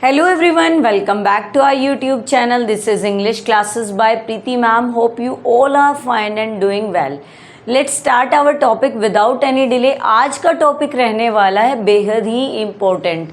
Hello everyone, welcome back to our YouTube channel. This is English classes by Preeti ma'am. Hope you all are fine and doing well. Let's start our topic without any delay. आज का topic रहने वाला है बेहद ही important.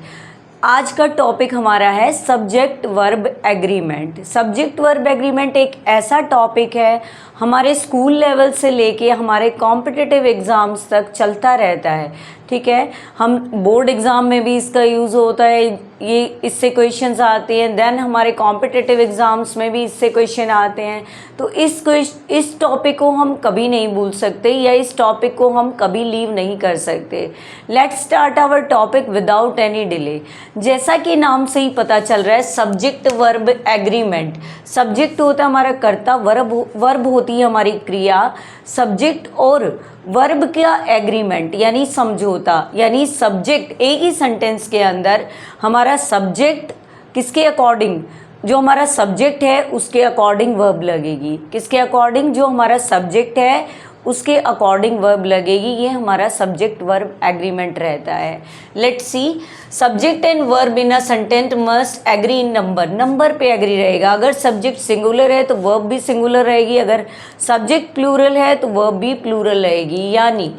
आज का topic हमारा है subject verb agreement. Subject verb agreement एक ऐसा टॉपिक है हमारे स्कूल लेवल से लेके हमारे कॉम्पिटिटिव एग्ज़ाम्स तक चलता रहता है। ठीक है, हम बोर्ड एग्ज़ाम में भी इसका यूज़ होता है, ये इससे क्वेश्चंस आते हैं। देन हमारे कॉम्पिटिटिव एग्ज़ाम्स में भी इससे क्वेश्चन आते हैं। तो इस टॉपिक को हम कभी नहीं भूल सकते या इस टॉपिक को हम कभी लीव नहीं कर सकते। Let's start our topic without any delay. जैसा कि नाम से ही पता चल रहा है, सब्जेक्ट वर्ब एग्रीमेंट। सब्जेक्ट होता है हमारा कर्ता, वर्ब होती है हमारी क्रिया। सब्जेक्ट और वर्ब का एग्रीमेंट यानी समझौता, यानी सब्जेक्ट एक ही सेंटेंस के अंदर हमारा सब्जेक्ट किसके अकॉर्डिंग, जो हमारा सब्जेक्ट है उसके अकॉर्डिंग वर्ब लगेगी। किसके अकॉर्डिंग, जो हमारा सब्जेक्ट है उसके अकॉर्डिंग वर्ब लगेगी। ये हमारा सब्जेक्ट वर्ब एग्रीमेंट रहता है। Let's see, subject and verb in a sentence must agree in number. Number पे एग्री रहेगा। अगर सब्जेक्ट सिंगुलर है तो वर्ब भी सिंगुलर रहेगी, अगर सब्जेक्ट प्लूरल है तो वर्ब भी प्लूरल रहेगी। यानी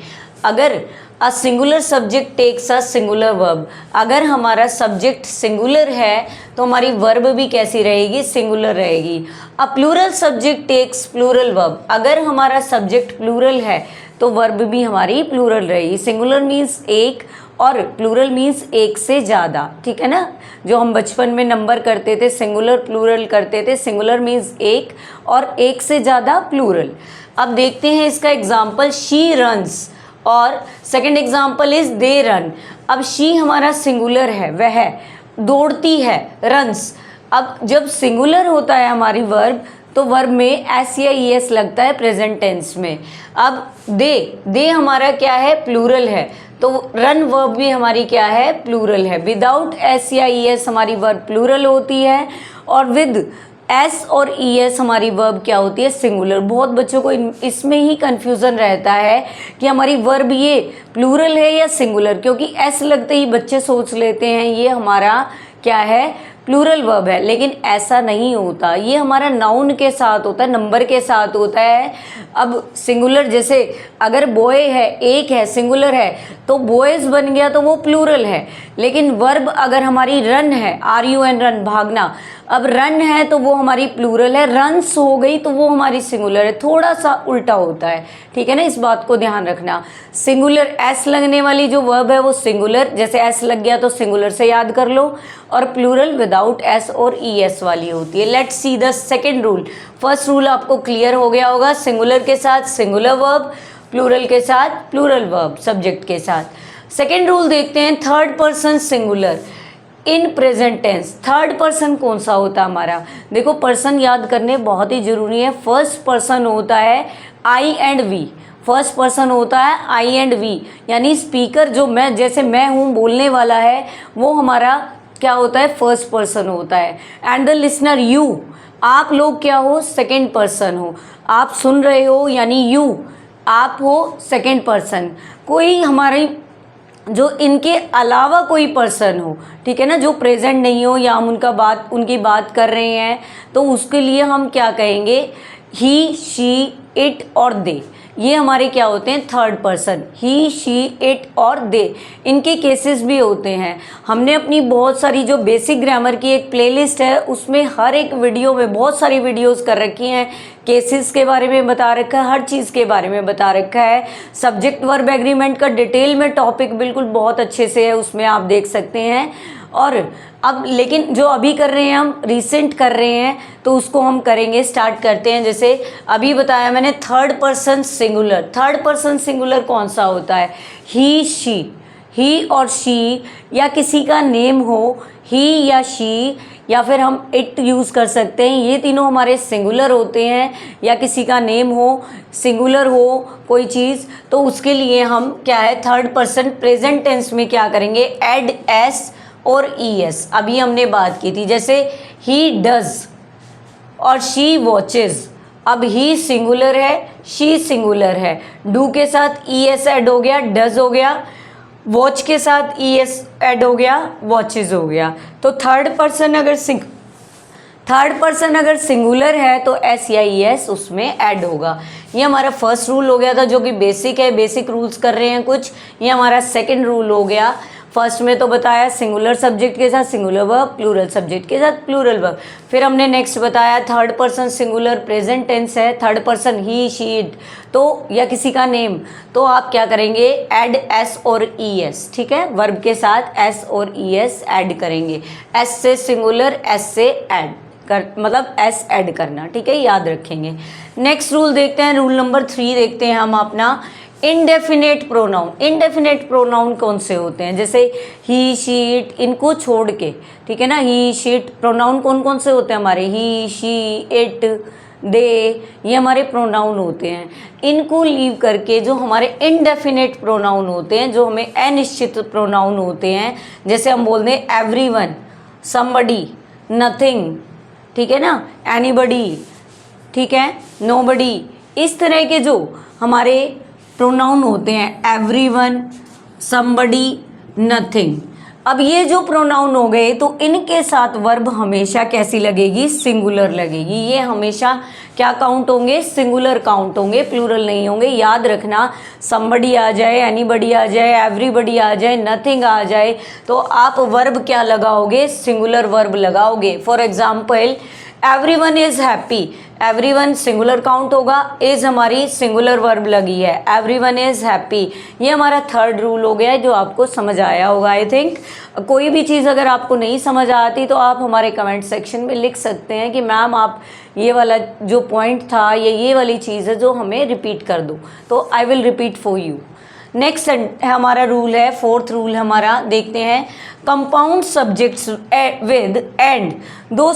अगर a singular subject takes a singular verb, अगर हमारा सब्जेक्ट सिंगुलर है तो हमारी वर्ब भी कैसी रहेगी, सिंगुलर रहेगी। A plural subject takes plural verb, अगर हमारा सब्जेक्ट प्लूरल है तो वर्ब भी हमारी प्लूरल रहेगी। सिंगुलर मीन्स एक और प्लूरल मीन्स एक से ज़्यादा। ठीक है ना, जो हम बचपन में नंबर करते थे सिंगुलर प्लूरल करते थे। सिंगुलर मीन्स एक और एक से ज़्यादा प्लूरल। अब देखते हैं इसका एग्जाम्पल, शी रन्स और second example is they run. अब शी हमारा सिंगुलर है, वह दौड़ती है, रन्स। अब जब सिंगुलर होता है हमारी वर्ब तो वर्ब में एस या ई एस लगता है प्रेजेंट टेंस में। अब दे हमारा क्या है, प्लूरल है, तो रन वर्ब भी हमारी क्या है, प्लूरल है। विदाउट एस या ई एस हमारी वर्ब प्लूरल होती है और विद एस और ई एस हमारी वर्ब क्या होती है, सिंगुलर। बहुत बच्चों को इसमें ही कन्फ्यूज़न रहता है कि हमारी वर्ब ये प्लूरल है या सिंगुलर, क्योंकि एस लगते ही बच्चे सोच लेते हैं ये हमारा क्या है, प्लूरल वर्ब है। लेकिन ऐसा नहीं होता, ये हमारा नाउन के साथ होता है, नंबर के साथ होता है। अब सिंगुलर जैसे अगर बॉय है, एक है, सिंगुलर है तो बॉयज़ बन गया तो वो प्लूरल है। लेकिन वर्ब अगर हमारी रन है, RUN रन, भागना, अब रन है तो वो हमारी प्लूरल है, रन्स हो गई तो वो हमारी सिंगुलर है। थोड़ा सा उल्टा होता है, ठीक है ना, इस बात को ध्यान रखना। सिंगुलर एस लगने वाली जो वर्ब है वो सिंगुलर, जैसे एस लग गया तो सिंगुलर से याद कर लो, और प्लूरल विदाउट एस और ई एस वाली होती है। Let's see the second rule. First rule आपको क्लियर हो गया होगा, सिंगुलर के साथ सिंगुलर वर्ब, प्लूरल के साथ प्लूरल वर्ब, सब्जेक्ट के साथ। सेकेंड रूल देखते हैं, third person singular in present tense. Third person कौन सा होता है हमारा, देखो पर्सन याद करने बहुत ही जरूरी है। फर्स्ट पर्सन होता है आई एंड वी, फर्स्ट पर्सन होता है आई एंड वी, यानी स्पीकर जो मैं, जैसे मैं हूँ बोलने वाला है, वो हमारा क्या होता है, फर्स्ट पर्सन होता है। एंड द लिसनर यू, आप लोग क्या हो, सेकेंड पर्सन हो, आप सुन रहे हो यानी यू, आप हो सेकेंड पर्सन। कोई हमारी जो इनके अलावा कोई पर्सन हो, ठीक है ना, जो प्रेजेंट नहीं हो या हम उनकी बात कर रहे हैं तो उसके लिए हम क्या कहेंगे, ही, शी, इट और दे। ये हमारे क्या होते हैं, third person. He, she, it और दे, इनके केसेस भी होते हैं। हमने अपनी बहुत सारी जो बेसिक ग्रामर की एक प्लेलिस्ट है उसमें हर एक वीडियो में बहुत सारी वीडियोस कर रखी हैं, केसेस के बारे में बता रखा है, हर चीज़ के बारे में बता रखा है। सब्जेक्ट वर्ब एग्रीमेंट का डिटेल में टॉपिक बिल्कुल बहुत अच्छे से है, उसमें आप देख सकते हैं। और अब लेकिन जो अभी कर रहे हैं हम, रिसेंट कर रहे हैं, तो उसको हम करेंगे, स्टार्ट करते हैं। जैसे अभी बताया मैंने third person singular. Third person singular कौन सा होता है, ही, शी, ही और शी, या किसी का नेम हो ही या शी, या फिर हम इट यूज़ कर सकते हैं। ये तीनों हमारे सिंगुलर होते हैं, या किसी का नेम हो, सिंगुलर हो कोई चीज़, तो उसके लिए हम क्या है, थर्ड पर्सन प्रेजेंट टेंस में क्या करेंगे, एड एस और ई एस। अभी हमने बात की थी, जैसे ही डज और शी वॉचेज। अब ही सिंगुलर है, शी सिंगुलर है, डू के साथ ई एस ऐड हो गया, डज हो गया, वॉच के साथ ES ऐड हो गया, वॉचेस हो गया। तो थर्ड पर्सन अगर सिंगुलर है तो S या ES उसमें ऐड होगा। ये हमारा फर्स्ट रूल हो गया था जो कि बेसिक है, बेसिक रूल्स कर रहे हैं कुछ। ये हमारा सेकंड रूल हो गया। फर्स्ट में तो बताया सिंगुलर सब्जेक्ट के साथ सिंगुलर वर्ब, प्लूरल सब्जेक्ट के साथ प्लूरल वर्ब। फिर हमने नेक्स्ट बताया third person singular present tense है, third person he she it, तो या किसी का नेम, तो आप क्या करेंगे, ऐड S और ES, ठीक है, वर्ब के साथ S और ES ऐड करेंगे। S से सिंगुलर, S से ऐड कर, मतलब S ऐड करना, ठीक है, याद रखेंगे। नेक्स्ट रूल देखते हैं, रूल नंबर 3 देखते हैं हम अपना, इनडेफिनेट प्रोनाउन। इनडेफिनेट प्रोनाउन कौन से होते हैं, जैसे ही शी इट, इनको छोड़ के, ठीक है ना, ही शी इट प्रोनाउन कौन कौन से होते हैं हमारे, ही शी इट दे, ये हमारे प्रोनाउन होते हैं। इनको लीव करके जो हमारे इनडेफिनेट प्रोनाउन होते हैं, जो हमें अनिश्चित प्रोनाउन होते हैं, जैसे हम बोलते हैं एवरीवन, समबडी, नथिंग, ठीक है ना, एनीबडी, ठीक है, नोबडी, इस तरह के जो हमारे प्रोनाउन होते हैं एवरीवन, समबडी, नथिंग। अब ये जो प्रोनाउन हो गए तो इनके साथ वर्ब हमेशा कैसी लगेगी, सिंगुलर लगेगी। ये हमेशा क्या काउंट होंगे, सिंगुलर काउंट होंगे, प्लूरल नहीं होंगे। याद रखना, समबडी आ जाए, एनीबडी आ जाए, एवरीबडी आ जाए, नथिंग आ जाए, तो आप वर्ब क्या लगाओगे, सिंगुलर वर्ब लगाओगे। For example everyone is happy, everyone singular count होगा, इज हमारी सिंगुलर वर्ब लगी है, एवरीवन इज हैप्पी। ये हमारा थर्ड रूल हो गया है जो आपको समझ आया होगा आई थिंक। कोई भी चीज़ अगर आपको नहीं समझ आती तो आप हमारे कमेंट सेक्शन में लिख सकते हैं कि मैम आप ये वाला जो पॉइंट था ये वाली चीज़ है जो हमें रिपीट कर दो, तो I will repeat for you. Next हमारा रूल है, फोर्थ रूल हमारा देखते हैं, कंपाउंड सब्जेक्ट्स विद एंड, दो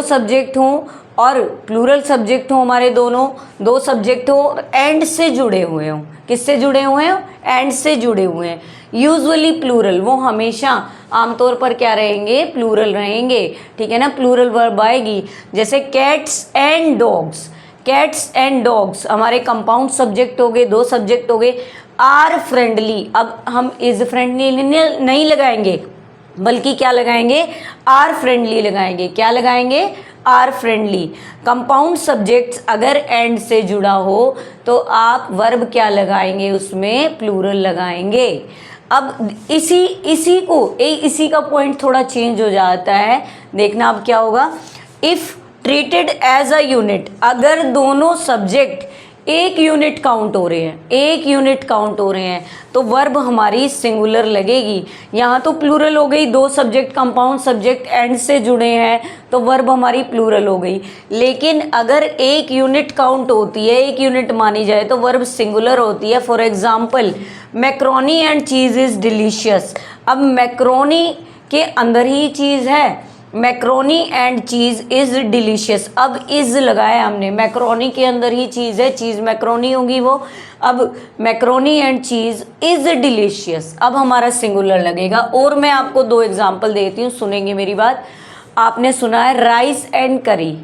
सब्जेक्ट हों और प्लूरल सब्जेक्ट हों, हमारे दोनों दो सब्जेक्ट हो, एंड से जुड़े हुए हों। किससे जुड़े हुए हैं, एंड से जुड़े हुए हैं। यूजुअली प्लूरल, वो हमेशा आमतौर पर क्या रहेंगे, प्लूरल रहेंगे, ठीक है ना, प्लूरल वर्ब आएगी। जैसे cats and dogs, cats and dogs हमारे कंपाउंड सब्जेक्ट हो गए, दो सब्जेक्ट हो गए। आर फ्रेंडली, अब हम इज फ्रेंडली नहीं लगाएंगे बल्कि क्या लगाएंगे, आर फ्रेंडली लगाएंगे। क्या लगाएंगे, आर फ्रेंडली। कंपाउंड सब्जेक्ट्स अगर एंड से जुड़ा हो तो आप वर्ब क्या लगाएंगे, उसमें प्लूरल लगाएंगे। अब इसी का पॉइंट थोड़ा चेंज हो जाता है, देखना अब क्या होगा, if treated as a unit, अगर दोनों सब्जेक्ट एक यूनिट काउंट हो रहे हैं, तो वर्ब हमारी सिंगुलर लगेगी। यहाँ तो प्लूरल हो गई, दो सब्जेक्ट कंपाउंड सब्जेक्ट एंड से जुड़े हैं तो वर्ब हमारी प्लूरल हो गई। लेकिन अगर एक यूनिट काउंट होती है, एक यूनिट मानी जाए तो वर्ब सिंगुलर होती है। For example macaroni and cheese is delicious, अब मैक्रोनी के अंदर ही चीज़ है, macaroni and cheese is delicious, अब इज़ लगाया हमने, मैक्रोनी के अंदर ही चीज़ है, चीज़ मैक्रोनी होगी वो। अब macaroni and cheese is delicious, अब हमारा सिंगुलर लगेगा। और मैं आपको दो एग्जांपल देती हूँ, सुनेंगे मेरी बात। आपने सुना है राइस एंड करी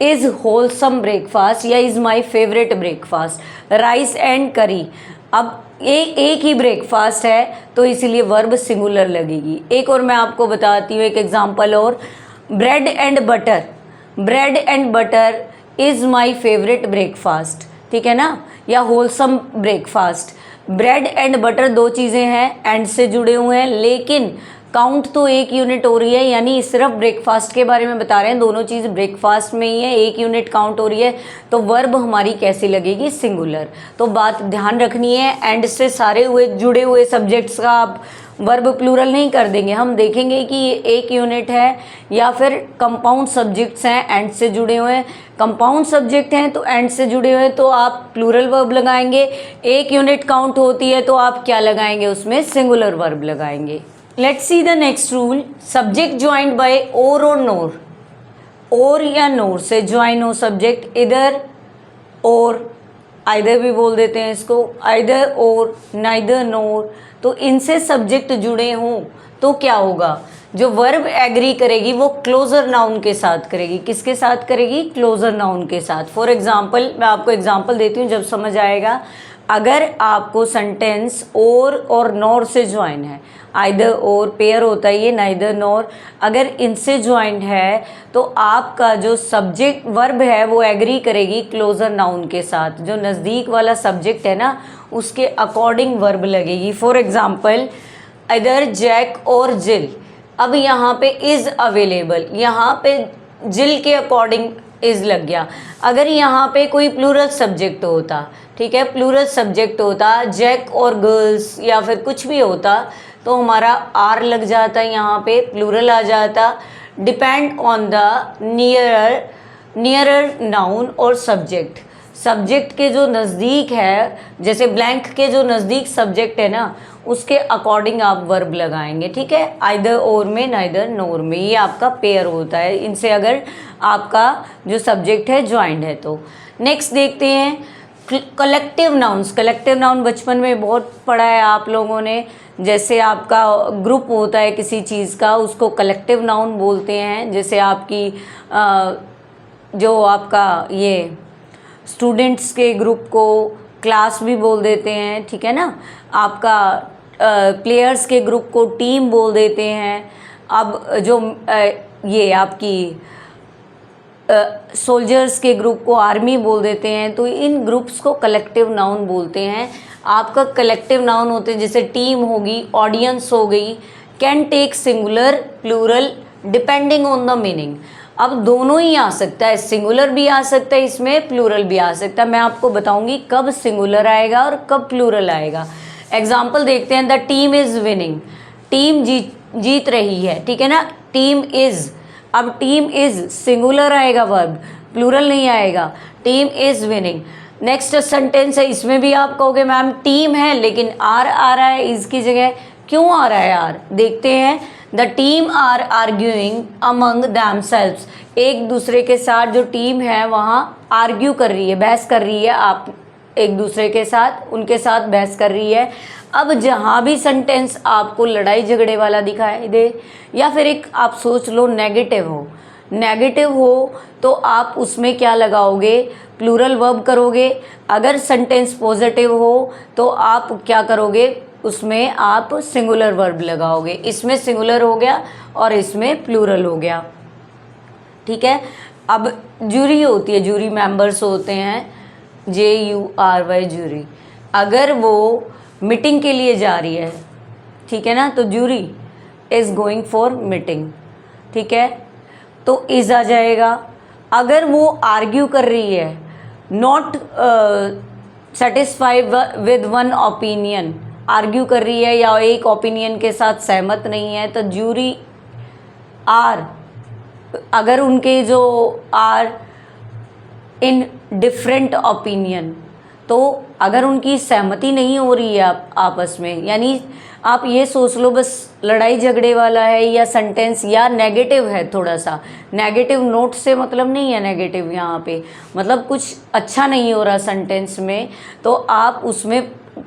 इज़ होलसम ब्रेकफास्ट या is my favourite breakfast, rice and करी। अब एक ही ब्रेकफास्ट है तो इसीलिए वर्ब सिंगुलर लगेगी। एक और मैं आपको बताती हूँ एक एग्जांपल और, bread and butter is my favourite breakfast, ठीक है ना, या wholesome breakfast. Bread and butter दो चीज़ें हैं, एंड से जुड़े हुए हैं, लेकिन काउंट तो एक यूनिट हो रही है, यानी सिर्फ ब्रेकफास्ट के बारे में बता रहे हैं, दोनों चीज़ ब्रेकफास्ट में ही है, एक यूनिट काउंट हो रही है, तो वर्ब हमारी कैसी लगेगी, सिंगुलर। तो बात ध्यान रखनी है, एंड से जुड़े हुए सब्जेक्ट्स का आप वर्ब प्लूरल नहीं कर देंगे। हम देखेंगे कि ये एक यूनिट है या फिर कंपाउंड सब्जेक्ट्स हैं, एंड से जुड़े हुए हैं। कंपाउंड सब्जेक्ट हैं तो एंड से जुड़े हुए हैं तो आप प्लूरल वर्ब लगाएंगे। एक यूनिट काउंट होती है तो आप क्या लगाएंगे, उसमें सिंगुलर वर्ब लगाएंगे। Let's see the next rule, subject joined by or nor, और या नोर से ज्वाइन हो सब्जेक्ट, इधर और, आइदर भी बोल देते हैं इसको, आइदर और, नाइदर नोर, तो इनसे सब्जेक्ट जुड़े हों तो क्या होगा, जो वर्ब एग्री करेगी वो क्लोजर नाउन के साथ करेगी। किसके साथ करेगी, क्लोजर नाउन के साथ। फॉर एग्जाम्पल मैं आपको एग्जाम्पल देती हूँ जब समझ आएगा। अगर आपको सेंटेंस और नॉर से ज्वाइन है, आइदर और पेयर होता है ये, नाइदर नॉर, अगर इनसे ज्वाइन है तो आपका जो सब्जेक्ट वर्ब है वो एग्री करेगी क्लोजर नाउन के साथ, जो नज़दीक वाला सब्जेक्ट है ना उसके अकॉर्डिंग वर्ब लगेगी। फॉर एग्जाम्पल इधर जैक और जिल, अब यहाँ पे इज़ अवेलेबल, यहाँ पे जिल के अकॉर्डिंग इज़ लग गया। अगर यहाँ पे कोई प्लूरल सब्जेक्ट होता, ठीक है, प्लूरल सब्जेक्ट होता, जैक और गर्ल्स या फिर कुछ भी होता, तो हमारा आर लग जाता, यहाँ पे प्लूरल आ जाता। Depend on the nearer noun और सब्जेक्ट, सब्जेक्ट के जो नज़दीक है, जैसे ब्लैंक के जो नज़दीक सब्जेक्ट है ना उसके अकॉर्डिंग आप वर्ब लगाएंगे, ठीक है, आइदर और में नाइदर नोर में, ये आपका पेयर होता है इनसे अगर आपका जो सब्जेक्ट है ज्वाइंट है तो। नेक्स्ट देखते हैं कलेक्टिव नाउन्स। कलेक्टिव नाउन बचपन में बहुत पढ़ा है आप लोगों ने, जैसे आपका ग्रुप होता है किसी चीज़ का उसको कलेक्टिव नाउन बोलते हैं। जैसे आपकी जो आपका ये स्टूडेंट्स के ग्रुप को क्लास भी बोल देते हैं, ठीक है ना, आपका प्लेयर्स के ग्रुप को टीम बोल देते हैं। अब जो ये आपकी सोल्जर्स के ग्रुप को आर्मी बोल देते हैं, तो इन ग्रुप्स को कलेक्टिव नाउन बोलते हैं। आपका कलेक्टिव नाउन होते हैं जैसे टीम होगी, ऑडियंस हो गई, can take singular plural depending on the meaning. अब दोनों ही आ सकता है, सिंगुलर भी आ सकता है इसमें, प्लूरल भी आ सकता है। मैं आपको बताऊंगी कब सिंगुलर आएगा और कब प्लूरल आएगा। एग्जाम्पल देखते हैं, the team is winning, team जीत रही है, ठीक है ना, टीम इज़, अब टीम इज़ सिंगुलर आएगा वर्ब, प्लूरल नहीं आएगा, team is winning. Next sentence है, इसमें भी आप कहोगे मैम टीम है लेकिन आर आ रहा है इज़ की जगह, क्यों आ रहा है आर, देखते हैं। The team are arguing among themselves, एक दूसरे के साथ जो टीम है वहाँ आर्ग्यू कर रही है, बहस कर रही है, आप एक दूसरे के साथ उनके साथ बहस कर रही है। अब जहाँ भी सेंटेंस आपको लड़ाई झगड़े वाला दिखाई दे या फिर एक आप सोच लो नेगेटिव हो तो आप उसमें क्या लगाओगे, प्लूरल वर्ब करोगे। अगर सेंटेंस पॉजिटिव हो तो आप क्या करोगे, उसमें आप सिंगुलर वर्ब लगाओगे। इसमें सिंगुलर हो गया और इसमें प्लूरल हो गया, ठीक है। अब जूरी होती है, जूरी मेंबर्स होते हैं, JURY जूरी, अगर वो मीटिंग के लिए जा रही है, ठीक है ना, तो jury is going for meeting, ठीक है, तो इज़ आ जाएगा। अगर वो आर्ग्यू कर रही है, not satisfied with one opinion, argue कर रही है या एक ओपिनियन के साथ सहमत नहीं है, तो जूरी आर, अगर उनके जो आर इन डिफरेंट ओपिनियन, तो अगर उनकी सहमति नहीं हो रही है आपस में, यानी आप ये सोच लो बस लड़ाई झगड़े वाला है या सेंटेंस या नेगेटिव है, थोड़ा सा नेगेटिव नोट से मतलब नहीं है, नेगेटिव यहाँ पे मतलब कुछ अच्छा नहीं हो रहा सेंटेंस में, तो आप उसमें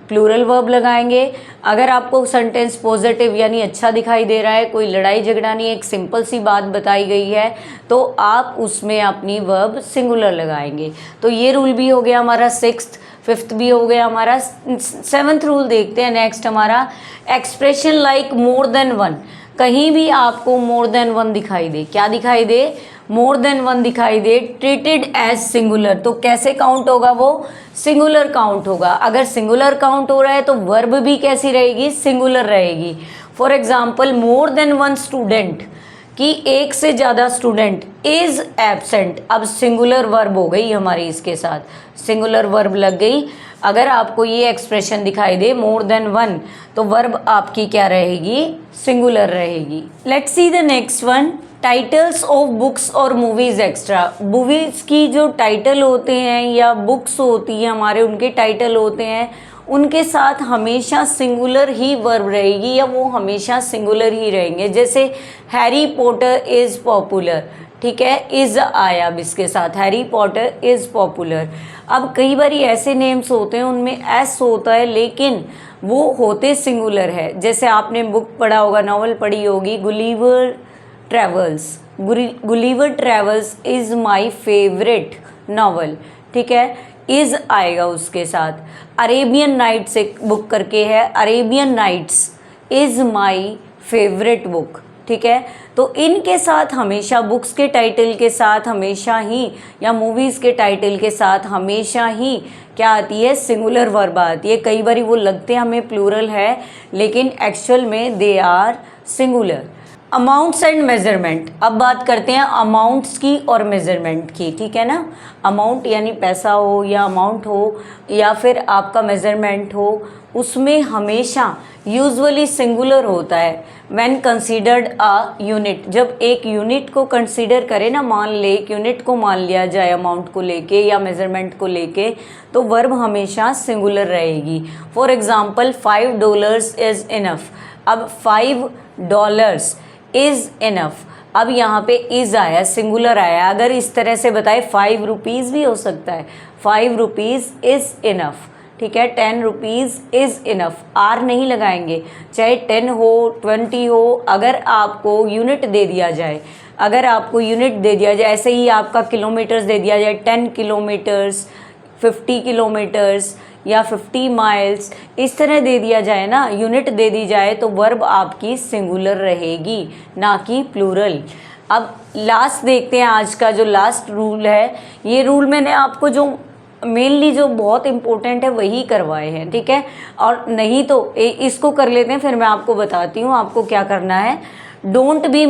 प्लूरल वर्ब लगाएंगे। अगर आपको सेंटेंस पॉजिटिव यानी अच्छा दिखाई दे रहा है, कोई लड़ाई झगड़ा नहीं, एक सिंपल सी बात बताई गई है, तो आप उसमें अपनी वर्ब सिंगुलर लगाएंगे। तो ये रूल भी हो गया हमारा सिक्स्थ। फिफ्थ भी हो गया हमारा। सेवन्थ रूल देखते हैं नेक्स्ट हमारा, expression like more than one. कहीं भी आपको मोर देन वन दिखाई दे, क्या दिखाई दे, मोर देन वन दिखाई दे, ट्रीटेड एज सिंगुलर, तो कैसे काउंट होगा, वो सिंगुलर काउंट होगा। अगर सिंगुलर काउंट हो रहा है तो वर्ब भी कैसी रहेगी, सिंगुलर रहेगी। For example more than one student, कि एक से ज़्यादा स्टूडेंट इज़ एब्सेंट, अब सिंगुलर वर्ब हो गई हमारी, इसके साथ सिंगुलर वर्ब लग गई। अगर आपको ये एक्सप्रेशन दिखाई दे मोर देन वन, तो वर्ब आपकी क्या रहेगी, सिंगुलर रहेगी। Let's see the next one, titles of books और मूवीज़ एक्स्ट्रा। मूवीज़ की जो टाइटल होते हैं या बुक्स होती हैं हमारे, उनके टाइटल होते हैं, उनके साथ हमेशा सिंगुलर ही वर्ब रहेगी या वो हमेशा सिंगुलर ही रहेंगे। जैसे हैरी पॉटर इज़ पॉपुलर, ठीक है, इज़ आया अब इसके साथ, हैरी पॉटर इज़ पॉपुलर। अब कई बार ऐसे नेम्स होते हैं उनमें एस होता है लेकिन वो होते सिंगुलर है। जैसे आपने बुक पढ़ा होगा, नावल पढ़ी होगी, Gulliver travels, Gulliver travels is my favourite novel, ठीक है, इज़ आएगा उसके साथ। अरेबियन नाइट्स एक बुक करके है, Arabian Nights is my favourite book, ठीक है। तो इनके साथ हमेशा, बुक्स के टाइटल के साथ हमेशा ही, या मूवीज़ के टाइटल के साथ हमेशा ही क्या आती है, सिंगुलर वर्ब आती है। कई बार वो लगते हैं हमें प्लूरल है, लेकिन एक्चुअल में they are singular. Amounts and measurement, अब बात करते हैं अमाउंट्स की और मेज़रमेंट की, ठीक है ना। अमाउंट यानी पैसा हो, या अमाउंट हो, या फिर आपका मेज़रमेंट हो, उसमें हमेशा यूजुअली सिंगुलर होता है व्हेन कंसीडर्ड अ यूनिट। जब एक यूनिट को कंसीडर करें ना, मान ले एक यूनिट को मान लिया जाए अमाउंट को लेके या मेज़रमेंट को लेके, तो वर्ब हमेशा सिंगुलर रहेगी। For example $5 is enough. अब $5 इज़ इनफ, अब यहाँ पे इज़ आया, सिंगुलर आया। अगर इस तरह से बताए 5 रुपीज़ भी हो सकता है, 5 रुपीज़ इज़ इनफ, ठीक है। 10 रुपीज़ इज़ इनफ, आर नहीं लगाएंगे, चाहे 10 हो 20 हो। अगर आपको यूनिट दे दिया जाए, अगर आपको यूनिट दे दिया जाए, ऐसे ही आपका किलोमीटर्स दे दिया जाए, 10 किलोमीटर्स, 50 किलोमीटर्स या 50 माइल्स, इस तरह दे दिया जाए ना, यूनिट दे दी जाए, तो वर्ब आपकी सिंगुलर रहेगी, ना कि प्लूरल। अब लास्ट देखते हैं, आज का जो लास्ट रूल है, ये रूल मैंने आपको जो मेनली जो बहुत इम्पोर्टेंट है वही करवाए हैं, ठीक है। और नहीं तो इसको कर लेते हैं, फिर मैं आपको बताती हूँ आपको क्या करना है। Don't be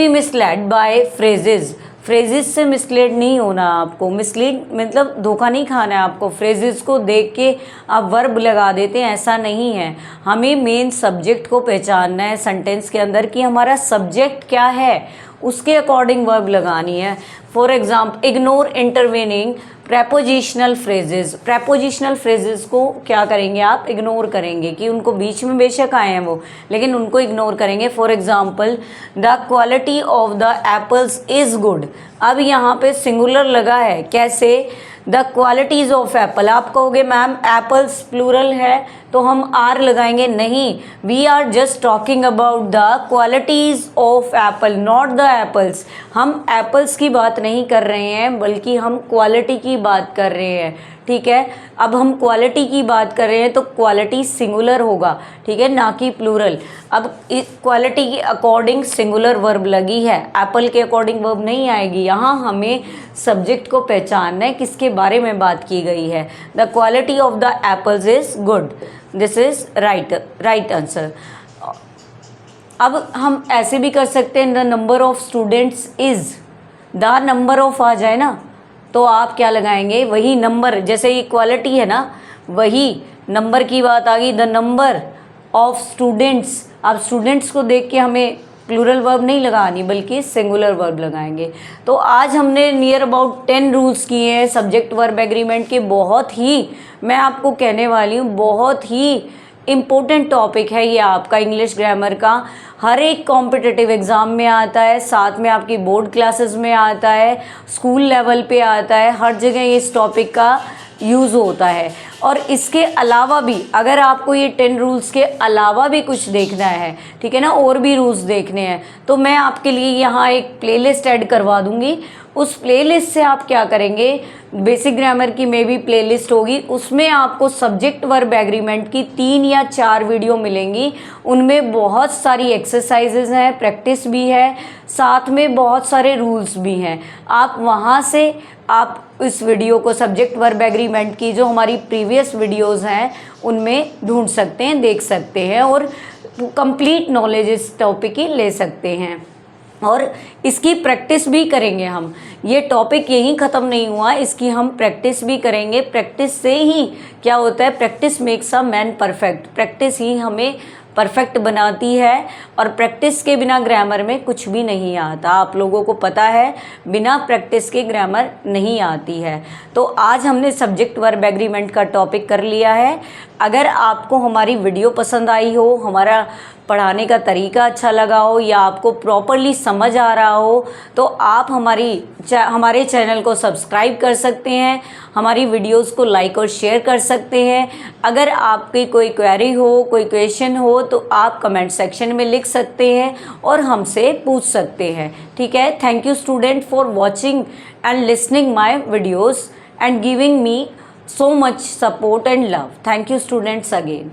misled by phrases. Phrases से मिसलेड नहीं होना आपको, मिसलीड मतलब धोखा नहीं खाना है आपको। फ्रेजेस को देख के आप वर्ब लगा देते हैं, ऐसा नहीं है। हमें मेन सब्जेक्ट को पहचानना है सेंटेंस के अंदर कि हमारा सब्जेक्ट क्या है, उसके अकॉर्डिंग वर्ब लगानी है। For example, ignore intervening prepositional phrases. Prepositional phrases को क्या करेंगे आप, इग्नोर करेंगे, कि उनको बीच में बेशक आए हैं वो, लेकिन उनको इग्नोर करेंगे। For example, the quality of the apples is good. अब यहाँ पे सिंगुलर लगा है, कैसे, द क्वालिटीज़ ऑफ एप्पल। आप कहोगे मैम एप्पल्स प्लूरल है तो हम आर लगाएंगे, नहीं, we are just talking about the qualities of apple, not the apples. हम एप्पल्स की बात नहीं कर रहे हैं, बल्कि हम क्वालिटी की बात कर रहे हैं, ठीक है। अब हम क्वालिटी की बात कर रहे हैं तो क्वालिटी सिंगुलर होगा, ठीक है, ना कि प्लूरल। अब क्वालिटी के अकॉर्डिंग सिंगुलर वर्ब लगी है, एप्पल के अकॉर्डिंग वर्ब नहीं आएगी। यहाँ हमें सब्जेक्ट को पहचानना है, किसके बारे में बात की गई है। The quality of the apples is good, this is right answer. अब हम ऐसे भी कर सकते हैं, the number of students is, the number of आ जाए ना, तो आप क्या लगाएंगे, वही नंबर, जैसे ये क्वालिटी है ना, वही नंबर की बात आ गई, द नंबर ऑफ स्टूडेंट्स। अब स्टूडेंट्स को देख के हमें प्लूरल वर्ब नहीं लगानी, बल्कि सिंगुलर वर्ब लगाएंगे। तो आज हमने नियर अबाउट 10 रूल्स किए हैं सब्जेक्ट वर्ब एग्रीमेंट के। बहुत ही, मैं आपको कहने वाली हूँ, बहुत ही इम्पोर्टेंट टॉपिक है ये आपका इंग्लिश ग्रामर का। हर एक कॉम्पिटिटिव एग्ज़ाम में आता है, साथ में आपकी बोर्ड क्लासेस में आता है, स्कूल लेवल पे आता है, हर जगह इस टॉपिक का यूज़ होता है। और इसके अलावा भी, अगर आपको ये 10 रूल्स के अलावा भी कुछ देखना है, ठीक है ना, और भी रूल्स देखने हैं, तो मैं आपके लिए यहाँ एक प्लेलिस्ट ऐड करवा दूँगी। उस प्लेलिस्ट से आप क्या करेंगे, बेसिक ग्रामर की में भी प्लेलिस्ट होगी, उसमें आपको सब्जेक्ट वर्ब एग्रीमेंट की 3 या 4 वीडियो मिलेंगी। उनमें बहुत सारी एक्सरसाइजेज हैं, प्रैक्टिस भी है, साथ में बहुत सारे रूल्स भी हैं। आप वहाँ से आप इस वीडियो को, सब्जेक्ट वर्ब एग्रीमेंट की जो हमारी प्रीवियस वीडियोज़ हैं उनमें ढूंढ सकते हैं, देख सकते हैं, और कंप्लीट नॉलेज इस टॉपिक की ले सकते हैं। और इसकी प्रैक्टिस भी करेंगे हम, ये टॉपिक यहीं ख़त्म नहीं हुआ, इसकी हम प्रैक्टिस भी करेंगे। प्रैक्टिस से ही क्या होता है, practice makes a man perfect. Practice ही हमें परफेक्ट बनाती है, और प्रैक्टिस के बिना ग्रामर में कुछ भी नहीं आता। आप लोगों को पता है, बिना प्रैक्टिस के ग्रामर नहीं आती है। तो आज हमने सब्जेक्ट वर्ब एग्रीमेंट का टॉपिक कर लिया है। अगर आपको हमारी वीडियो पसंद आई हो, हमारा पढ़ाने का तरीका अच्छा लगा हो, या आपको प्रॉपरली समझ आ रहा हो, तो आप हमारे चैनल को सब्सक्राइब कर सकते हैं, हमारी वीडियोस को लाइक और शेयर कर सकते हैं। अगर आपकी कोई क्वेरी हो, कोई क्वेश्चन हो, तो आप कमेंट सेक्शन में लिख सकते हैं और हमसे पूछ सकते हैं, ठीक है। Thank you student for watching and listening my videos. and giving me so much support and love. Thank you students again.